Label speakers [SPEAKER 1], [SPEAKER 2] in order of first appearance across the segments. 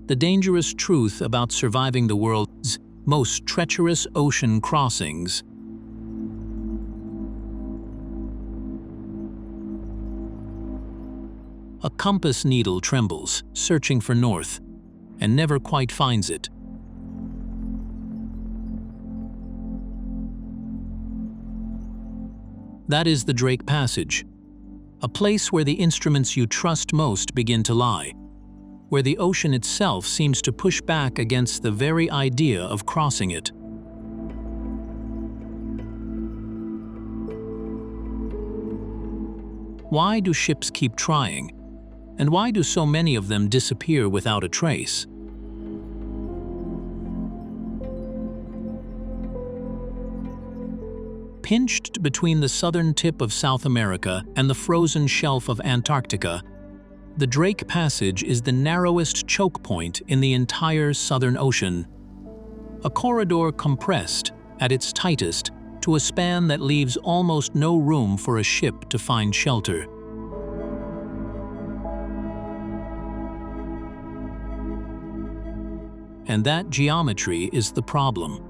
[SPEAKER 1] the dangerous truth about surviving the world's most treacherous ocean crossings. A compass needle trembles, searching for north, and never quite finds it. That is the Drake Passage, a place where the instruments you trust most begin to lie, where the ocean itself seems to push back against the very idea of crossing it. Why do ships keep trying? And why do so many of them disappear without a trace? Pinched between the southern tip of South America and the frozen shelf of Antarctica, the Drake Passage is the narrowest choke point in the entire Southern Ocean. A corridor compressed, at its tightest, to a span that leaves almost no room for a ship to find shelter. And that geometry is the problem.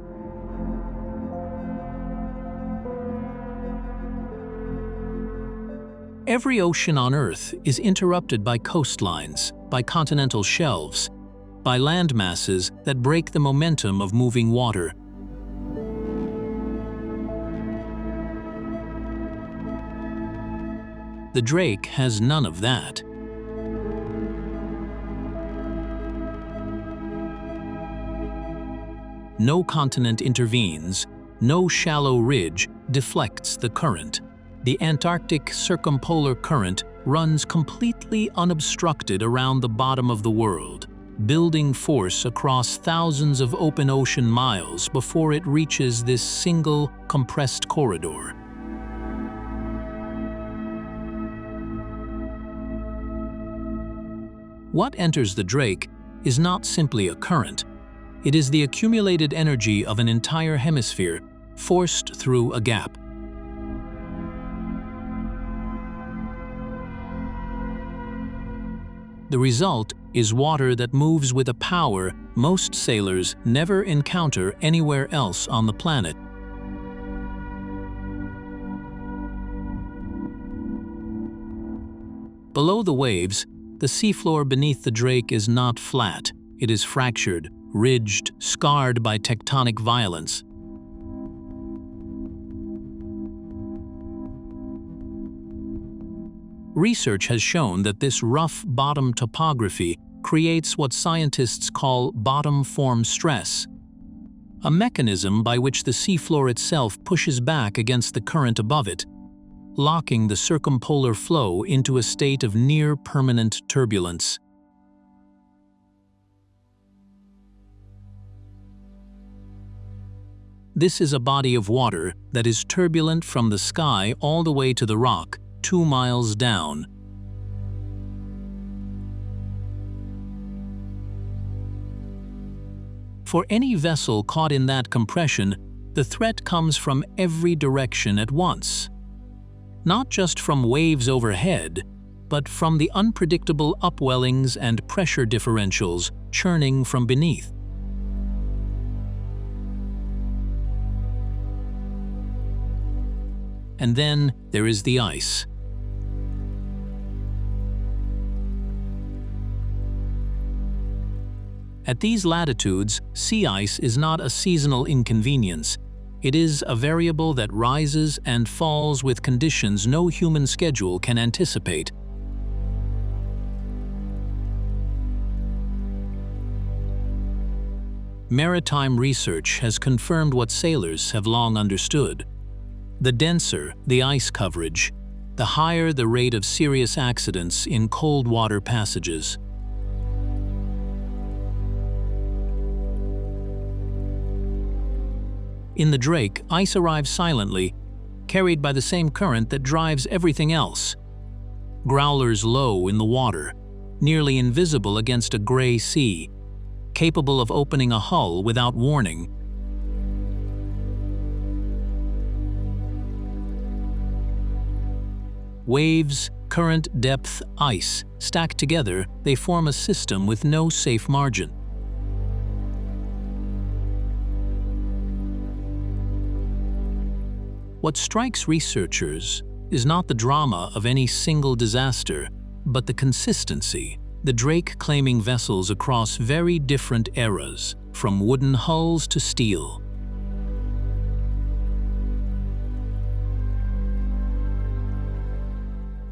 [SPEAKER 1] Every ocean on Earth is interrupted by coastlines, by continental shelves, by land masses that break the momentum of moving water. The Drake has none of that. No continent intervenes, no shallow ridge deflects the current. The Antarctic circumpolar current runs completely unobstructed around the bottom of the world, building force across thousands of open ocean miles before it reaches this single, compressed corridor. What enters the Drake is not simply a current. It is the accumulated energy of an entire hemisphere forced through a gap. The result is water that moves with a power most sailors never encounter anywhere else on the planet. Below the waves, the seafloor beneath the Drake is not flat. It is fractured, ridged, scarred by tectonic violence. Research has shown that this rough bottom topography creates what scientists call bottom form stress, a mechanism by which the seafloor itself pushes back against the current above it, locking the circumpolar flow into a state of near-permanent turbulence. This is a body of water that is turbulent from the sky all the way to the rock, 2 miles down. For any vessel caught in that compression, the threat comes from every direction at once. Not just from waves overhead, but from the unpredictable upwellings and pressure differentials churning from beneath. And then there is the ice. At these latitudes, sea ice is not a seasonal inconvenience. It is a variable that rises and falls with conditions no human schedule can anticipate. Maritime research has confirmed what sailors have long understood. The denser the ice coverage, the higher the rate of serious accidents in cold water passages. In the Drake, ice arrives silently, carried by the same current that drives everything else. Growlers low in the water, nearly invisible against a gray sea, capable of opening a hull without warning. Waves, Current, depth, ice. Stacked together, they form a system with no safe margin. What strikes researchers is not the drama of any single disaster, but the consistency. The Drake claiming vessels across very different eras, from wooden hulls to steel.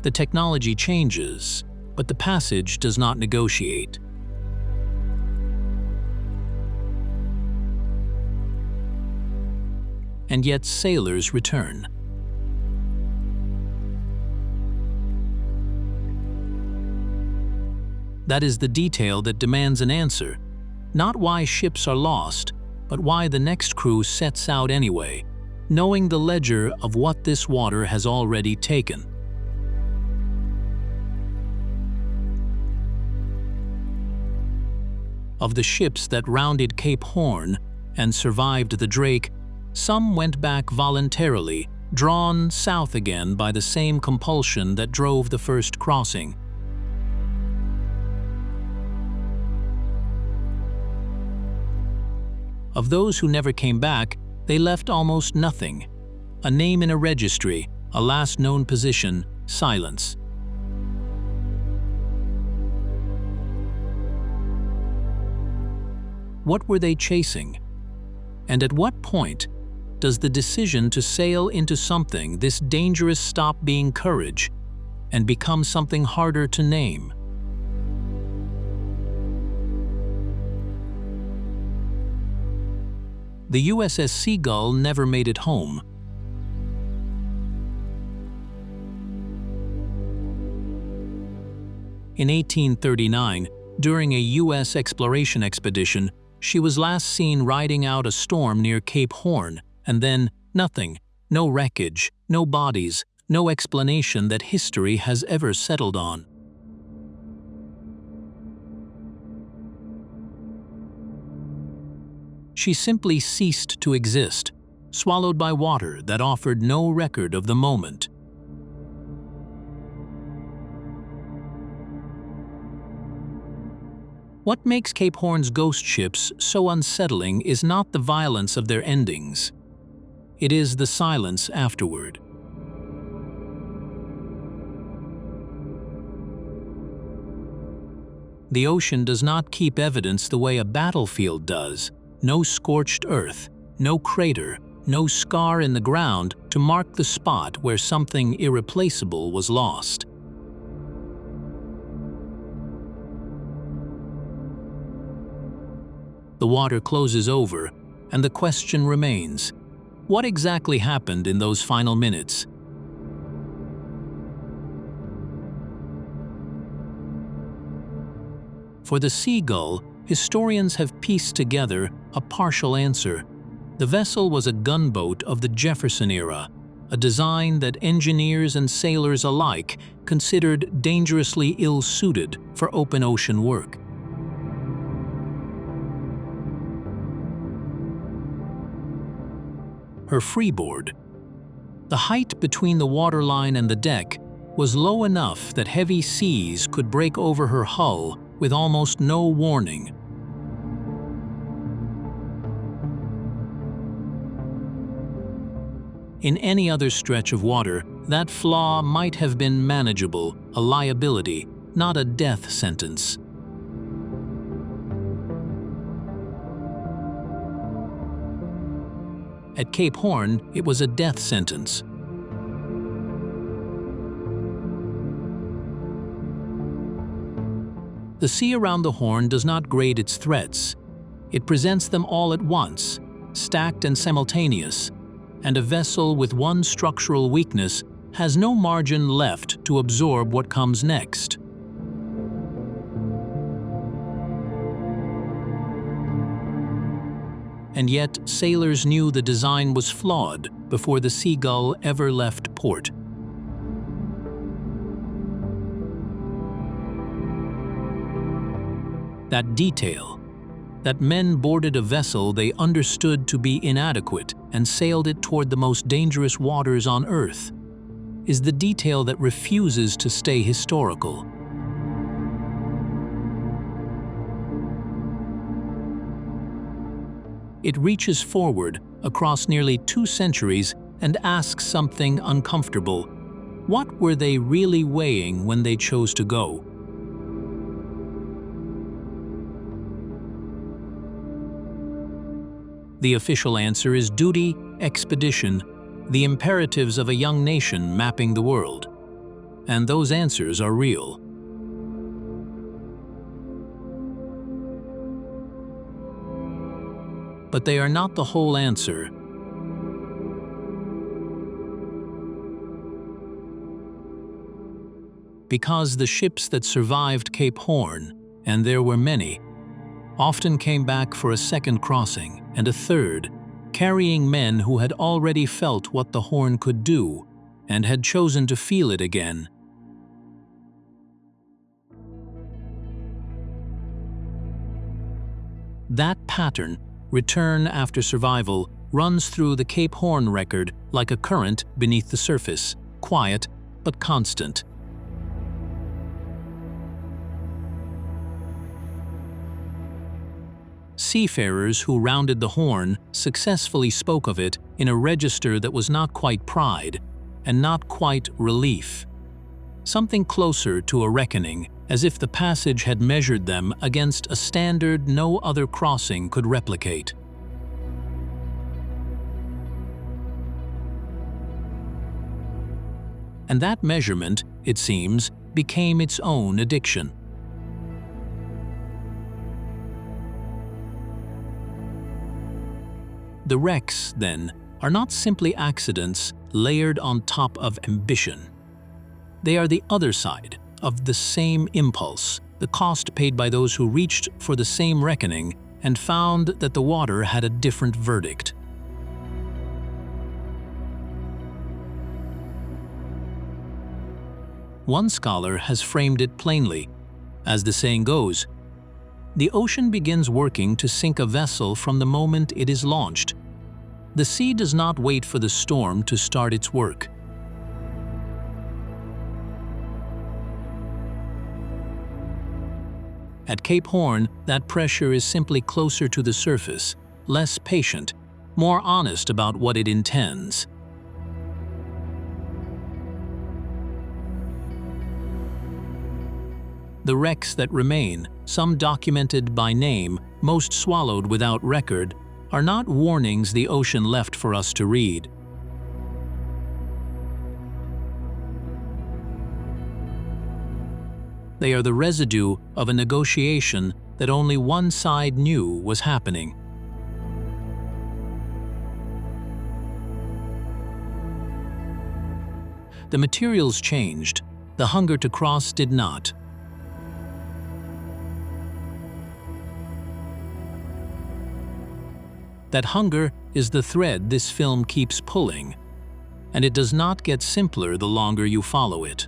[SPEAKER 1] The technology changes, but the passage does not negotiate. And yet sailors return. That is the detail that demands an answer. Not why ships are lost, but why the next crew sets out anyway, knowing the ledger of what this water has already taken. Of the ships that rounded Cape Horn and survived the Drake, some went back voluntarily, drawn south again by the same compulsion that drove the first crossing. Of those who never came back, they left almost nothing. A name in a registry, a last known position, silence. What were they chasing? And at what point does the decision to sail into something this dangerous stop being courage and become something harder to name? The USS Seagull never made it home. In 1839, during a U.S. exploration expedition, she was last seen riding out a storm near Cape Horn, and then nothing, no wreckage, no bodies, no explanation that history has ever settled on. She simply ceased to exist, swallowed by water that offered no record of the moment. What makes Cape Horn's ghost ships so unsettling is not the violence of their endings. It is the silence afterward. The ocean does not keep evidence the way a battlefield does. No scorched earth, no crater, no scar in the ground to mark the spot where something irreplaceable was lost. The water closes over, and the question remains: what exactly happened in those final minutes? For the Seagull, historians have pieced together a partial answer. The vessel was a gunboat of the Jefferson era, a design that engineers and sailors alike considered dangerously ill-suited for open ocean work. Her freeboard. The height between the waterline and the deck was low enough that heavy seas could break over her hull with almost no warning. In any other stretch of water, that flaw might have been manageable, a liability, not a death sentence. At Cape Horn, it was a death sentence. The sea around the Horn does not grade its threats. It presents them all at once, stacked and simultaneous, and a vessel with one structural weakness has no margin left to absorb what comes next. And yet, sailors knew the design was flawed before the Seagull ever left port. That detail, that men boarded a vessel they understood to be inadequate and sailed it toward the most dangerous waters on Earth. is the detail that refuses to stay historical. It reaches forward across nearly 2 centuries and asks something uncomfortable. What were they really weighing when they chose to go? The official answer is duty, expedition, the imperatives of a young nation mapping the world. And those answers are real. But they are not the whole answer. Because the ships that survived Cape Horn, and there were many, often came back for a second crossing and a third, carrying men who had already felt what the Horn could do and had chosen to feel it again. That pattern, return after survival, runs through the Cape Horn record like a current beneath the surface, quiet but constant. Seafarers who rounded the Horn successfully spoke of it in a register that was not quite pride and not quite relief. Something closer to a reckoning, as if the passage had measured them against a standard no other crossing could replicate. And that measurement, it seems, became its own addiction. The wrecks, then, are not simply accidents layered on top of ambition. They are the other side of the same impulse, the cost paid by those who reached for the same reckoning and found that the water had a different verdict. One scholar has framed it plainly. As the saying goes, the ocean begins working to sink a vessel from the moment it is launched. The sea does not wait for the storm to start its work. At Cape Horn, that pressure is simply closer to the surface, less patient, more honest about what it intends. The wrecks that remain, some documented by name, most swallowed without record, are not warnings the ocean left for us to read. They are the residue of a negotiation that only one side knew was happening. The materials changed, the hunger to cross did not. That hunger is the thread this film keeps pulling, and it does not get simpler the longer you follow it.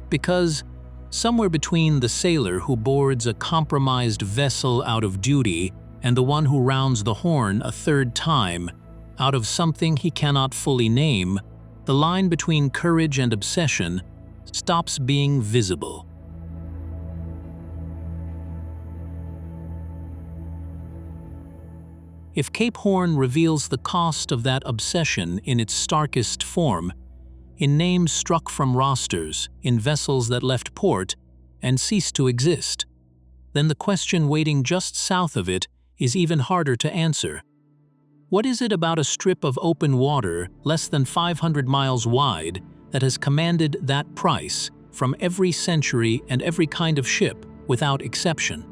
[SPEAKER 1] Because somewhere between the sailor who boards a compromised vessel out of duty and the one who rounds the Horn a third time, out of something he cannot fully name, the line between courage and obsession stops being visible. If Cape Horn reveals the cost of that obsession in its starkest form, in names struck from rosters, in vessels that left port and ceased to exist, then the question waiting just south of it is even harder to answer. What is it about a strip of open water less than 500 miles wide that has commanded that price from every century and every kind of ship without exception?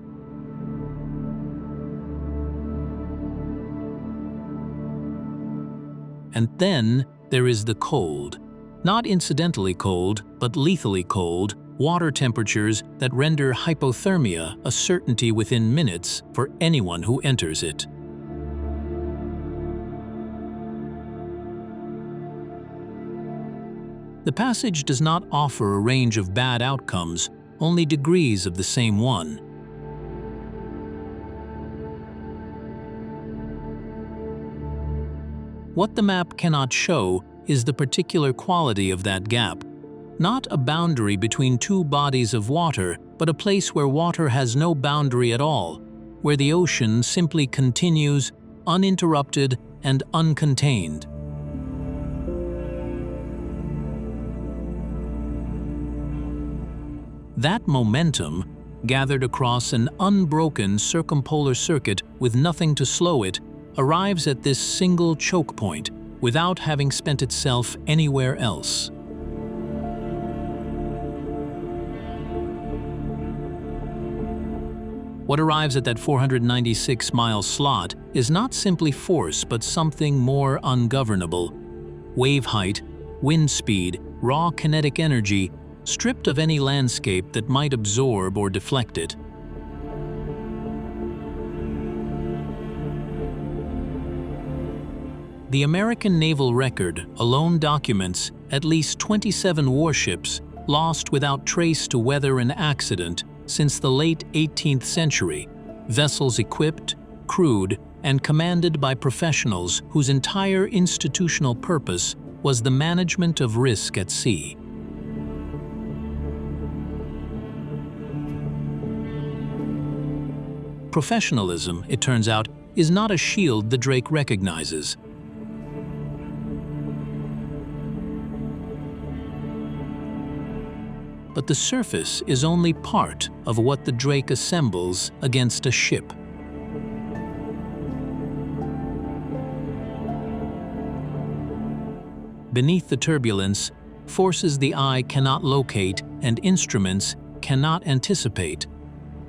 [SPEAKER 1] And then there is the cold. Not incidentally cold, but lethally cold, water temperatures that render hypothermia a certainty within minutes for anyone who enters it. The passage does not offer a range of bad outcomes, only degrees of the same one. What the map cannot show is the particular quality of that gap. Not a boundary between two bodies of water, but a place where water has no boundary at all, where the ocean simply continues, uninterrupted and uncontained. That momentum, gathered across an unbroken circumpolar circuit with nothing to slow it, arrives at this single choke point without having spent itself anywhere else. What arrives at that 496-mile slot is not simply force but something more ungovernable. Wave height, wind speed, raw kinetic energy, stripped of any landscape that might absorb or deflect it. The American naval record alone documents at least 27 warships lost without trace to weather and accident since the late 18th century, vessels equipped, crewed, and commanded by professionals whose entire institutional purpose was the management of risk at sea. Professionalism, it turns out, is not a shield the Drake recognizes. But the surface is only part of what the Drake assembles against a ship. Beneath the turbulence, forces the eye cannot locate and instruments cannot anticipate.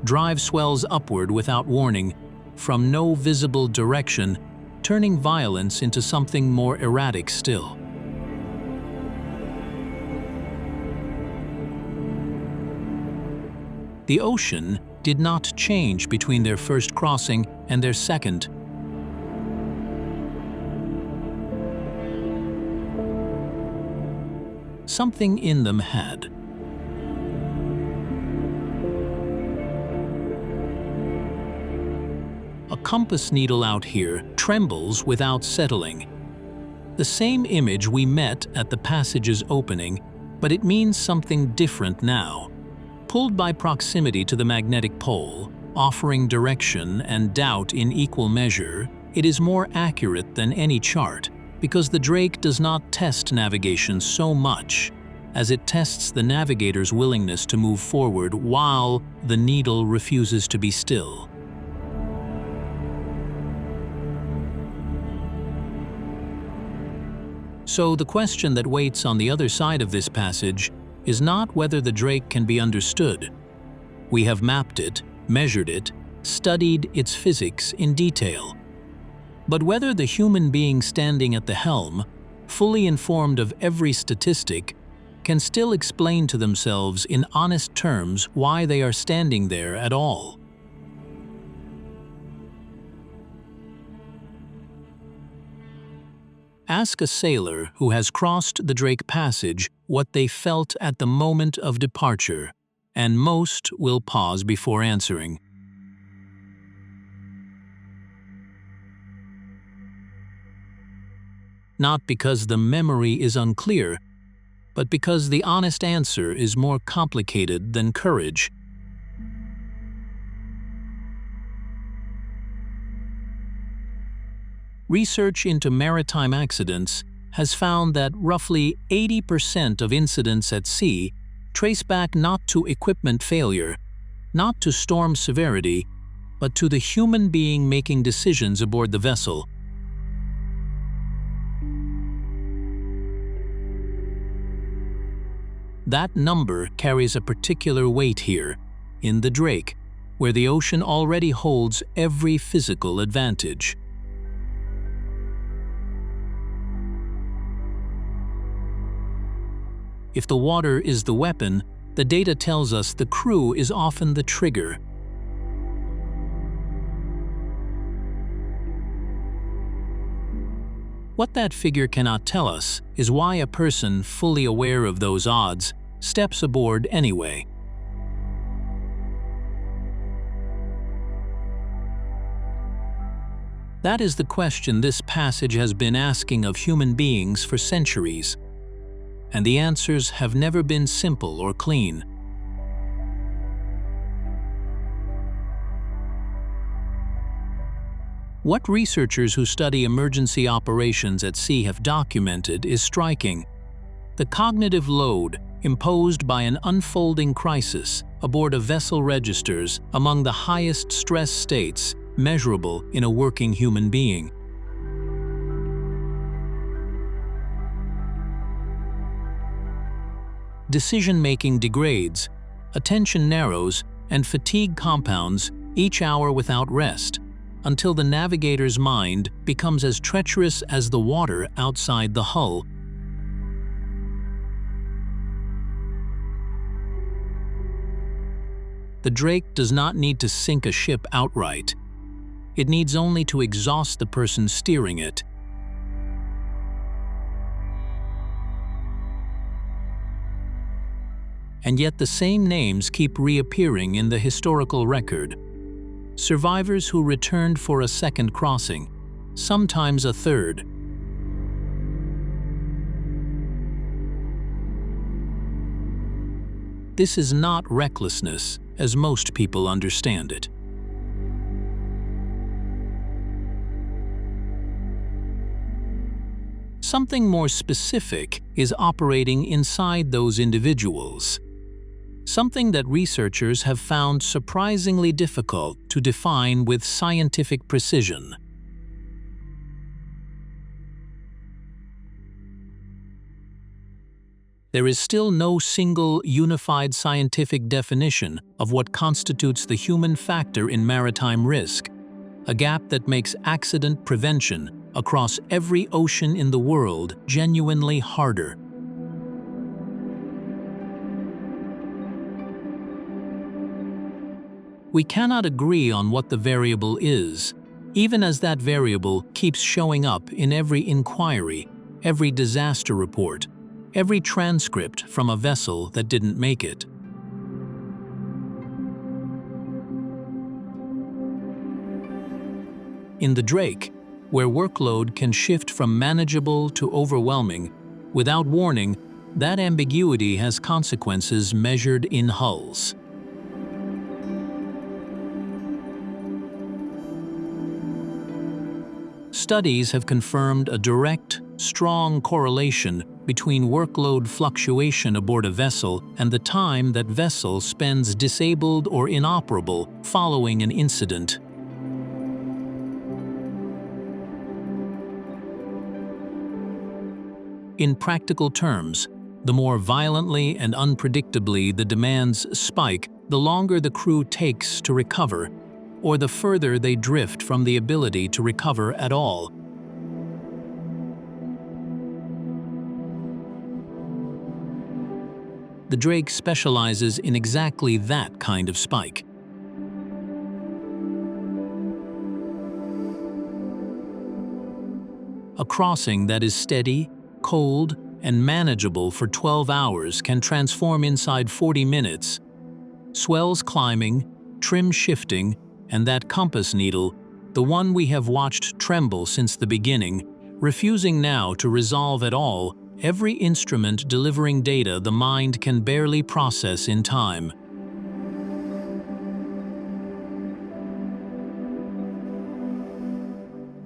[SPEAKER 1] Drive swells upward without warning, from no visible direction, turning violence into something more erratic still. The ocean did not change between their first crossing and their second. Something in them had. A compass needle out here trembles without settling. The same image we met at the passage's opening, but it means something different now. Pulled by proximity to the magnetic pole, offering direction and doubt in equal measure, it is more accurate than any chart because the Drake does not test navigation so much as it tests the navigator's willingness to move forward while the needle refuses to be still. So the question that waits on the other side of this passage is not whether the Drake can be understood. We have mapped it, measured it, studied its physics in detail. But whether the human being standing at the helm, fully informed of every statistic, can still explain to themselves in honest terms why they are standing there at all. Ask a sailor who has crossed the Drake Passage what they felt at the moment of departure, and most will pause before answering. Not because the memory is unclear, but because the honest answer is more complicated than courage. Research into maritime accidents has found that roughly 80% of incidents at sea trace back not to equipment failure, not to storm severity, but to the human being making decisions aboard the vessel. That number carries a particular weight here, in the Drake, where the ocean already holds every physical advantage. If the water is the weapon, the data tells us the crew is often the trigger. What that figure cannot tell us is why a person fully aware of those odds steps aboard anyway. That is the question this passage has been asking of human beings for centuries, and the answers have never been simple or clean. What researchers who study emergency operations at sea have documented is striking. The cognitive load imposed by an unfolding crisis aboard a vessel registers among the highest stress states measurable in a working human being. Decision-making degrades, attention narrows, and fatigue compounds each hour without rest, until the navigator's mind becomes as treacherous as the water outside the hull. The Drake does not need to sink a ship outright. It needs only to exhaust the person steering it. And yet the same names keep reappearing in the historical record. Survivors who returned for a second crossing, sometimes a third. This is not recklessness, as most people understand it. Something more specific is operating inside those individuals. Something that researchers have found surprisingly difficult to define with scientific precision. There is still no single, unified scientific definition of what constitutes the human factor in maritime risk, a gap that makes accident prevention across every ocean in the world genuinely harder. We cannot agree on what the variable is, even as that variable keeps showing up in every inquiry, every disaster report, every transcript from a vessel that didn't make it. In the Drake, where workload can shift from manageable to overwhelming, without warning, that ambiguity has consequences measured in hulls. Studies have confirmed a direct, strong correlation between workload fluctuation aboard a vessel and the time that vessel spends disabled or inoperable following an incident. In practical terms, the more violently and unpredictably the demands spike, the longer the crew takes to recover, or the further they drift from the ability to recover at all. The Drake specializes in exactly that kind of spike. A crossing that is steady, cold, and manageable for 12 hours can transform inside 40 minutes. Swells climbing, trim shifting, and that compass needle, the one we have watched tremble since the beginning, refusing now to resolve at all every instrument delivering data the mind can barely process in time.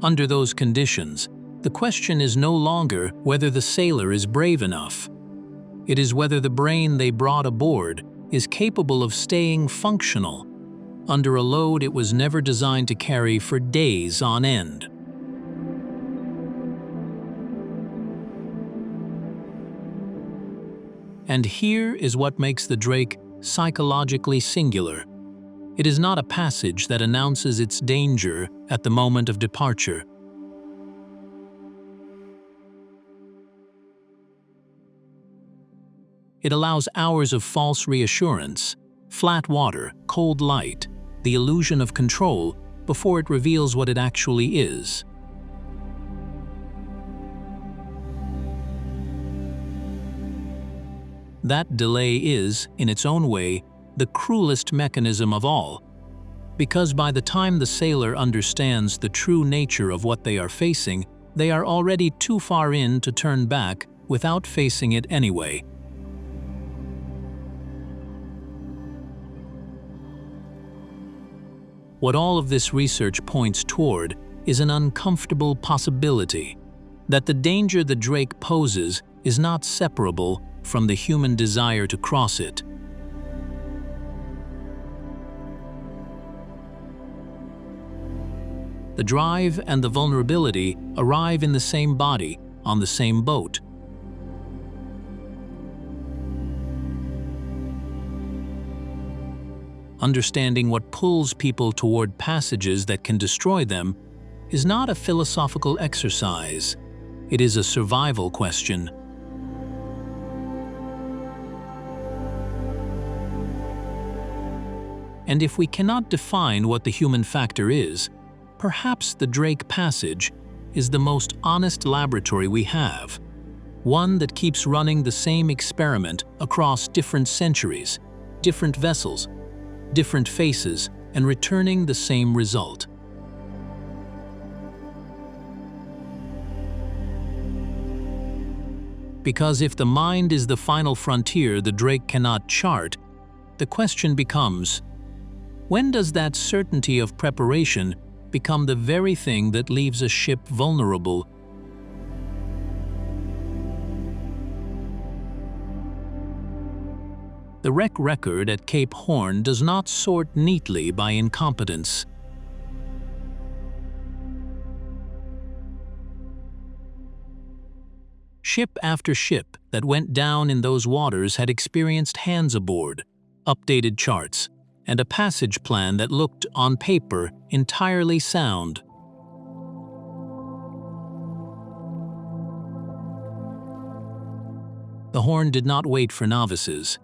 [SPEAKER 1] Under those conditions, the question is no longer whether the sailor is brave enough. It is whether the brain they brought aboard is capable of staying functional under a load it was never designed to carry for days on end. And here is what makes the Drake psychologically singular. It is not a passage that announces its danger at the moment of departure. It allows hours of false reassurance, flat water, cold light, the illusion of control before it reveals what it actually is. That delay is, in its own way, the cruelest mechanism of all. Because by the time the sailor understands the true nature of what they are facing, they are already too far in to turn back without facing it anyway. What all of this research points toward is an uncomfortable possibility that the danger the Drake poses is not separable from the human desire to cross it. The drive and the vulnerability arrive in the same body, on the same boat. Understanding what pulls people toward passages that can destroy them is not a philosophical exercise. It is a survival question. And if we cannot define what the human factor is, perhaps the Drake Passage is the most honest laboratory we have, one that keeps running the same experiment across different centuries, different vessels, different faces, and returning the same result. Because if the mind is the final frontier the Drake cannot chart, the question becomes, when does that certainty of preparation become the very thing that leaves a ship vulnerable? The wreck record at Cape Horn does not sort neatly by incompetence. Ship after ship that went down in those waters had experienced hands aboard, updated charts, and a passage plan that looked, on paper, entirely sound. The Horn did not wait for novices.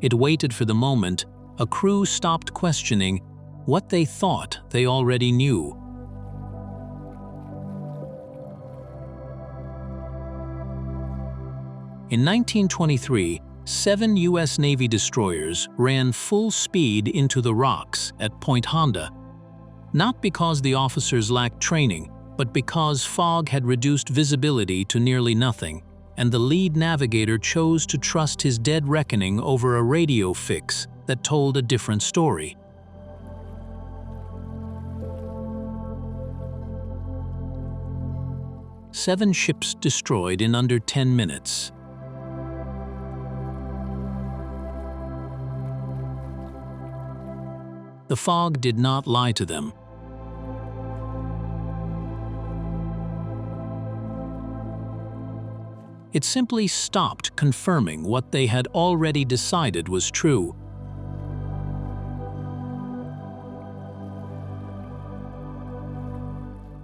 [SPEAKER 1] It waited for the moment a crew stopped questioning what they thought they already knew. In 1923, 7 U.S. Navy destroyers ran full speed into the rocks at Point Honda, not because the officers lacked training, but because fog had reduced visibility to nearly nothing, and the lead navigator chose to trust his dead reckoning over a radio fix that told a different story. Seven ships destroyed in under 10 minutes. The fog did not lie to them. It simply stopped confirming what they had already decided was true.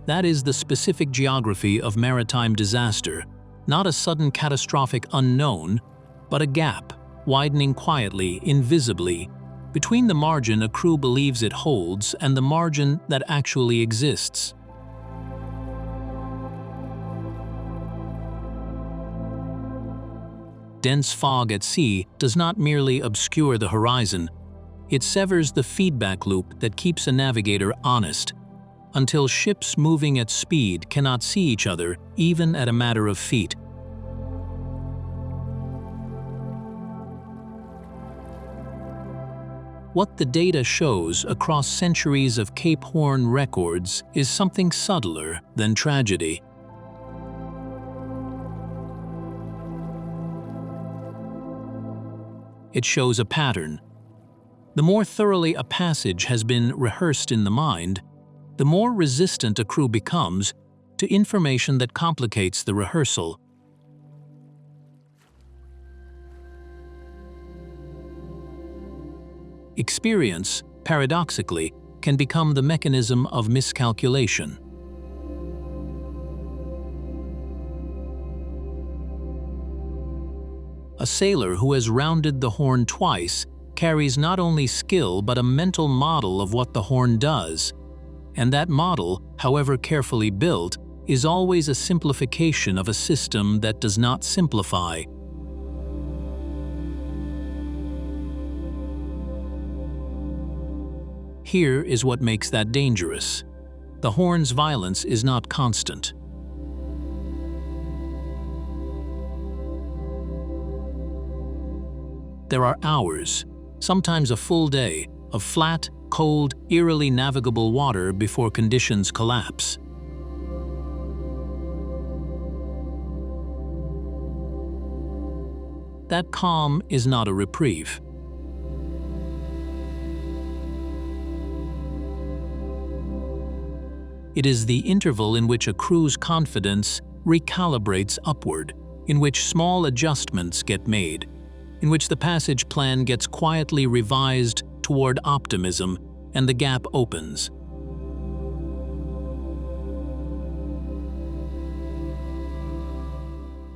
[SPEAKER 1] That is the specific geography of maritime disaster, not a sudden catastrophic unknown, but a gap, widening quietly, invisibly, between the margin a crew believes it holds and the margin that actually exists. Dense fog at sea does not merely obscure the horizon, it severs the feedback loop that keeps a navigator honest, until ships moving at speed cannot see each other even at a matter of feet. What the data shows across centuries of Cape Horn records is something subtler than tragedy. It shows a pattern. The more thoroughly a passage has been rehearsed in the mind, the more resistant a crew becomes to information that complicates the rehearsal. Experience, paradoxically, can become the mechanism of miscalculation. A sailor who has rounded the Horn twice carries not only skill but a mental model of what the Horn does, and that model, however carefully built, is always a simplification of a system that does not simplify. Here is what makes that dangerous. The horn's violence is not constant. There are hours, sometimes a full day, of flat, cold, eerily navigable water before conditions collapse. That calm is not a reprieve. It is the interval in which a crew's confidence recalibrates upward, in which small adjustments get made, in which the passage plan gets quietly revised toward optimism and the gap opens.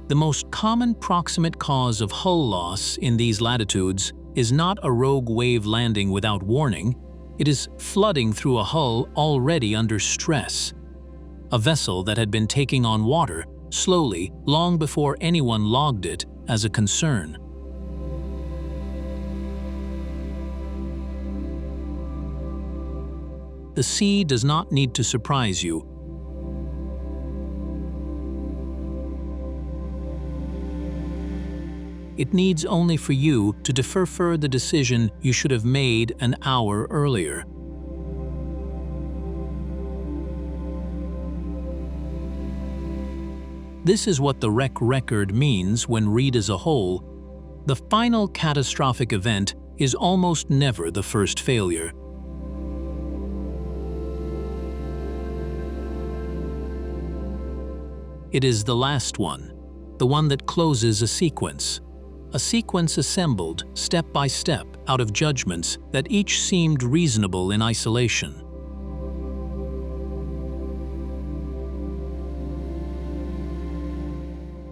[SPEAKER 1] The most common proximate cause of hull loss in these latitudes is not a rogue wave landing without warning, it is flooding through a hull already under stress. A vessel that had been taking on water slowly long before anyone logged it as a concern. The sea does not need to surprise you. It needs only for you to defer the decision you should have made an hour earlier. This is what the wreck record means when read as a whole. The final catastrophic event is almost never the first failure. It is the last one, the one that closes a sequence assembled step by step out of judgments that each seemed reasonable in isolation.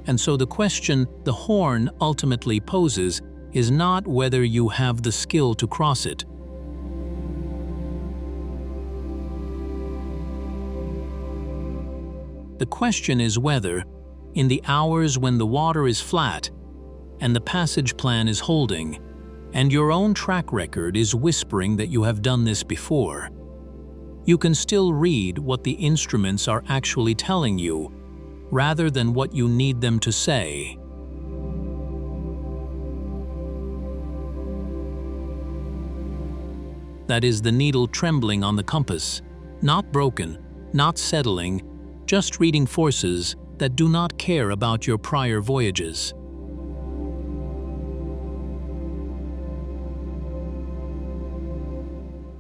[SPEAKER 1] And so the question the horn ultimately poses is not whether you have the skill to cross it. The question is whether, in the hours when the water is flat and the passage plan is holding, and your own track record is whispering that you have done this before, you can still read what the instruments are actually telling you, rather than what you need them to say. That is the needle trembling on the compass, not broken, not settling, just reading forces that do not care about your prior voyages.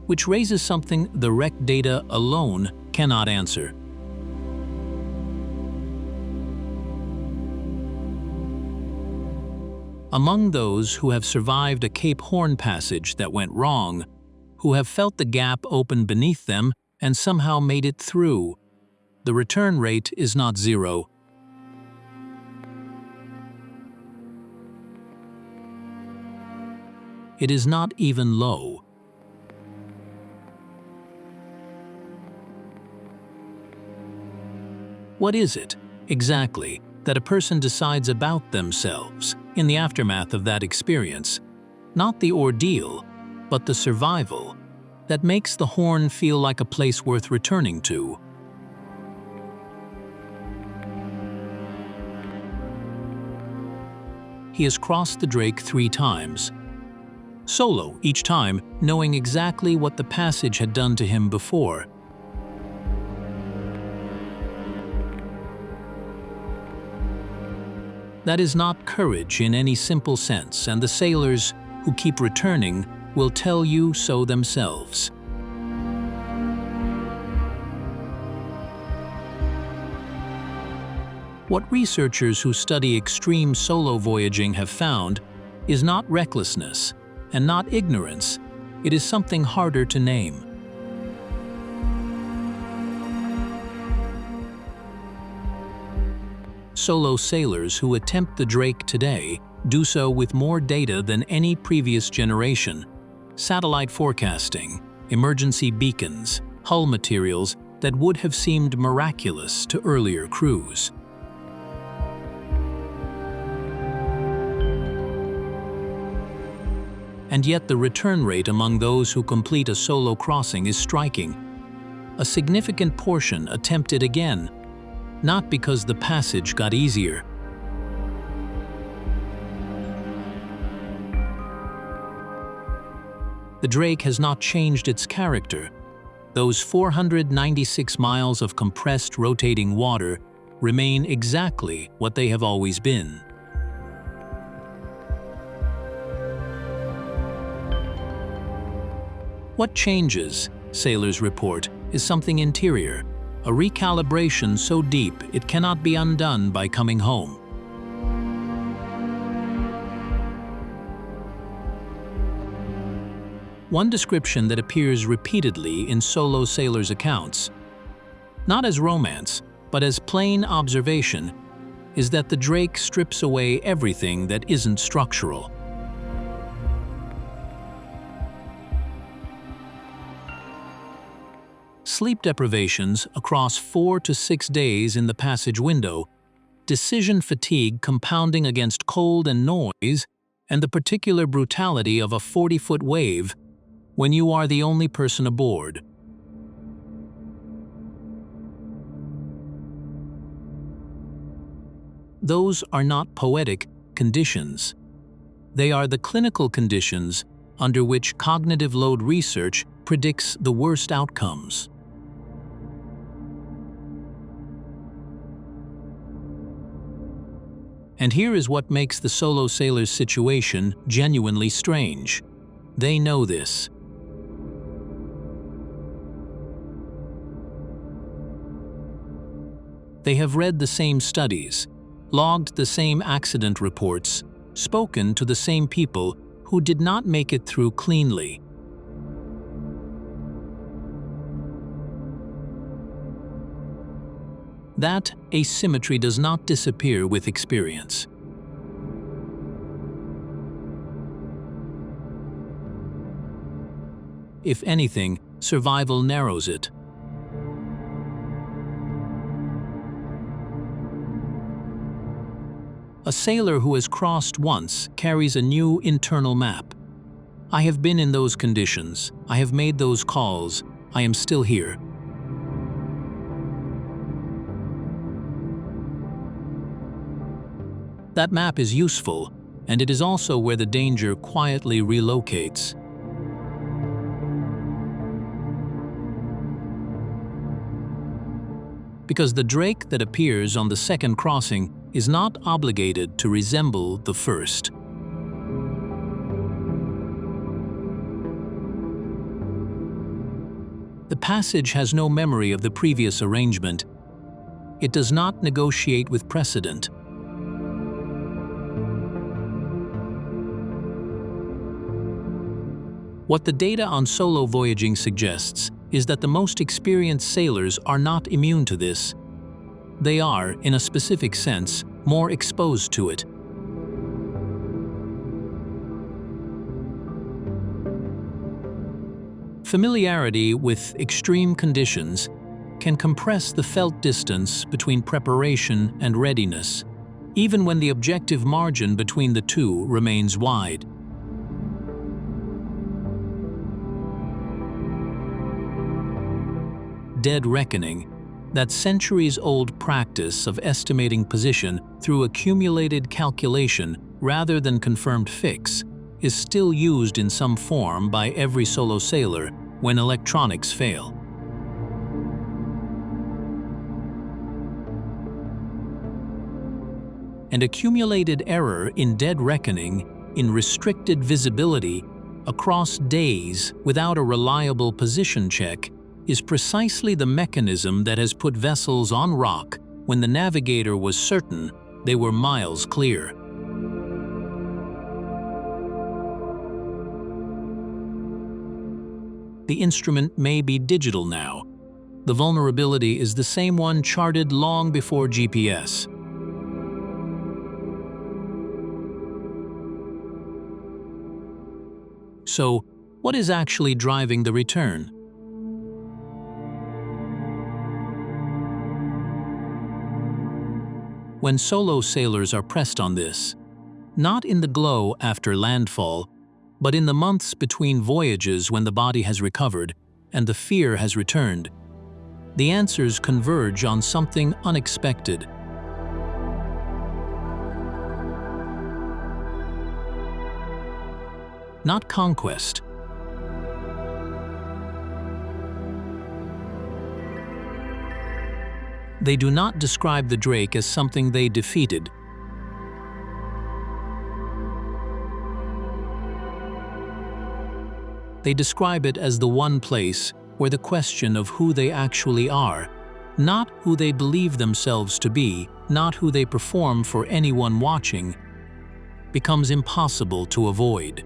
[SPEAKER 1] Which raises something the wreck data alone cannot answer. Among those who have survived a Cape Horn passage that went wrong, who have felt the gap open beneath them and somehow made it through, the return rate is not zero. It is not even low. What is it, exactly, that a person decides about themselves in the aftermath of that experience? Not the ordeal, but the survival, that makes the horn feel like a place worth returning to. He has crossed the Drake 3 times. Solo each time, knowing exactly what the passage had done to him before. That is not courage in any simple sense, and the sailors who keep returning will tell you so themselves. What researchers who study extreme solo voyaging have found is not recklessness and not ignorance, it is something harder to name. Solo sailors who attempt the Drake today do so with more data than any previous generation: satellite forecasting, emergency beacons, hull materials that would have seemed miraculous to earlier crews. and yet the return rate among those who complete a solo crossing is striking. A significant portion attempt it again, not because the passage got easier. The Drake has not changed its character. Those 496 miles of compressed rotating water remain exactly what they have always been. What changes, sailors report, is something interior, a recalibration so deep it cannot be undone by coming home. One description that appears repeatedly in solo sailors' accounts, not as romance, but as plain observation, is that the Drake strips away everything that isn't structural. Sleep deprivations across 4 to 6 days in the passage window, decision fatigue compounding against cold and noise, and the particular brutality of a 40-foot wave when you are the only person aboard. Those are not poetic conditions. They are the clinical conditions under which cognitive load research predicts the worst outcomes. And here is what makes the solo sailor's situation genuinely strange. They know this. They have read the same studies, logged the same accident reports, spoken to the same people who did not make it through cleanly. That asymmetry does not disappear with experience. If anything, survival narrows it. A sailor who has crossed once carries a new internal map. I have been in those conditions. I have made those calls. I am still here. That map is useful, and it is also where the danger quietly relocates. Because the Drake that appears on the second crossing is not obligated to resemble the first. The passage has no memory of the previous arrangement. It does not negotiate with precedent. What the data on solo voyaging suggests is that the most experienced sailors are not immune to this. They are, in a specific sense, more exposed to it. Familiarity with extreme conditions can compress the felt distance between preparation and readiness, even when the objective margin between the two remains wide. Dead reckoning, that centuries-old practice of estimating position through accumulated calculation rather than confirmed fix, is still used in some form by every solo sailor when electronics fail. And accumulated error in dead reckoning, in restricted visibility, across days without a reliable position check, is precisely the mechanism that has put vessels on rock when the navigator was certain they were miles clear. The instrument may be digital now. The vulnerability is the same one charted long before GPS. So, what is actually driving the return? When solo sailors are pressed on this, not in the glow after landfall, But in the months between voyages when the body has recovered and the fear has returned, the answers converge on something unexpected. Not conquest. They do not describe the drake as something they defeated. They describe it as the one place where the question of who they actually are, not who they believe themselves to be, not who they perform for anyone watching, becomes impossible to avoid.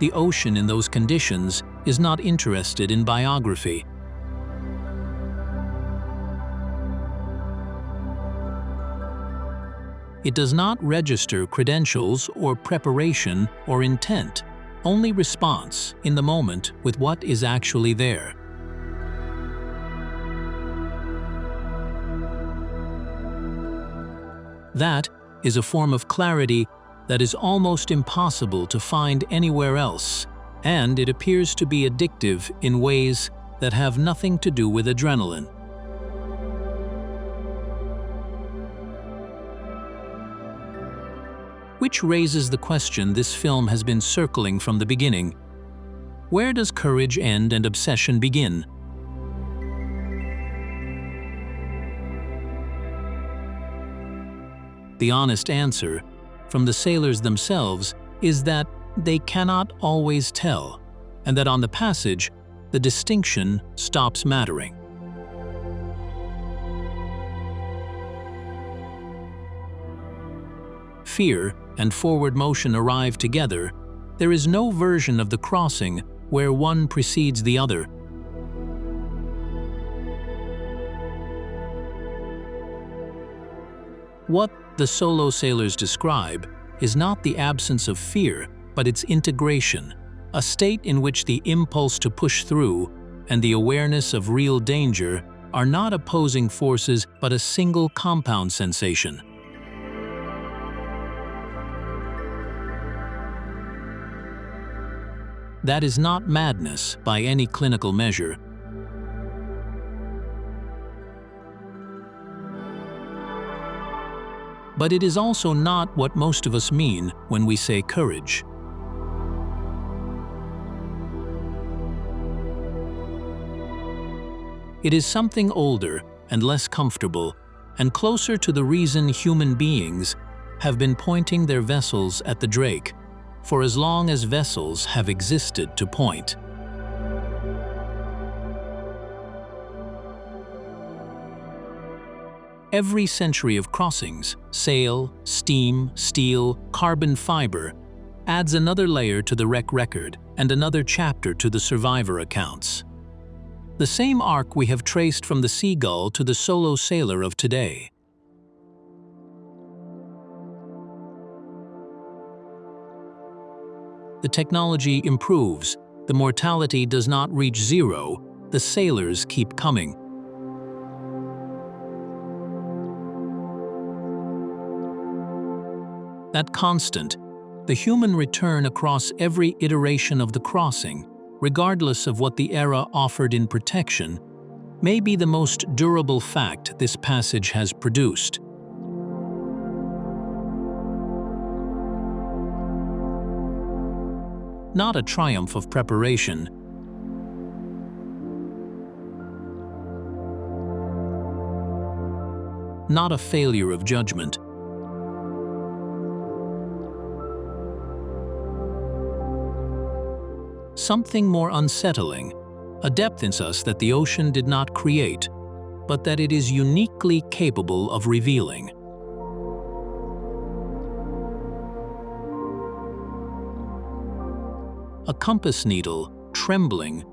[SPEAKER 1] The ocean in those conditions is not interested in biography. It does not register credentials or preparation or intent, only response in the moment with what is actually there. That is a form of clarity that is almost impossible to find anywhere else, and it appears to be addictive in ways that have nothing to do with adrenaline. Which raises the question this film has been circling from the beginning. Where does courage end and obsession begin? The honest answer, from the sailors themselves, is that they cannot always tell, and that on the passage, the distinction stops mattering. Fear and forward motion arrive together. There is no version of the crossing where one precedes the other. What the solo sailors describe is not the absence of fear, but its integration, a state in which the impulse to push through and the awareness of real danger are not opposing forces but a single compound sensation. That is not madness by any clinical measure. But it is also not what most of us mean when we say courage. It is something older and less comfortable, and closer to the reason human beings have been pointing their vessels at the drake for as long as vessels have existed to point. Every century of crossings, sail, steam, steel, carbon fiber, adds another layer to the wreck record and another chapter to the survivor accounts. The same arc we have traced from the seagull to the solo sailor of today. The technology improves, the mortality does not reach zero, the sailors keep coming. That constant, the human return across every iteration of the crossing, regardless of what the era offered in protection, may be the most durable fact this passage has produced. Not a triumph of preparation, not a failure of judgment. Something more unsettling, a depth in us that the ocean did not create, but that it is uniquely capable of revealing. A compass needle, trembling,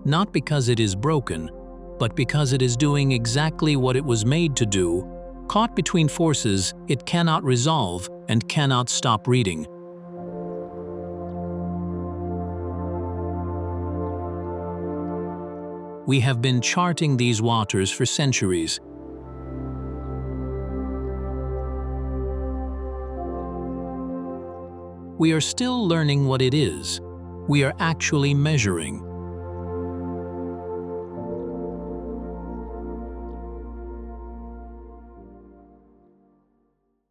[SPEAKER 1] not because it is broken, but because it is doing exactly what it was made to do, caught between forces it cannot resolve and cannot stop reading. We have been charting these waters for centuries. we are still learning what it is. We are actually measuring,